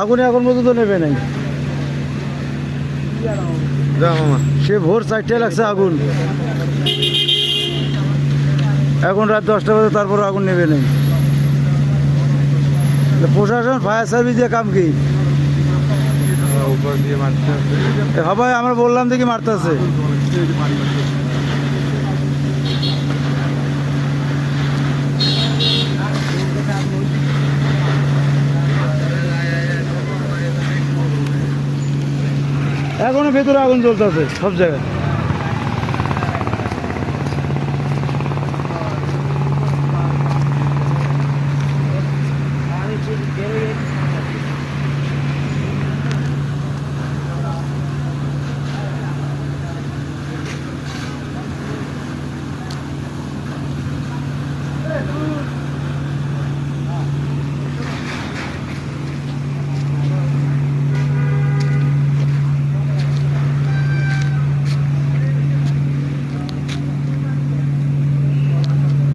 আগুনে এখন পর্যন্ত নেবে নাই। সে ভোর 4টায় লাগছে আগুন, এখন রাত 10টা বাজে, তারপর আগুন নেবে নেই। প্রশাসন ফায়ার সার্ভিস দিয়ে কাম কি? সবাই আমরা বললাম দেখি মারতেছে। এখনো ভেতরে আগুন জ্বলতেছে সব জায়গায়।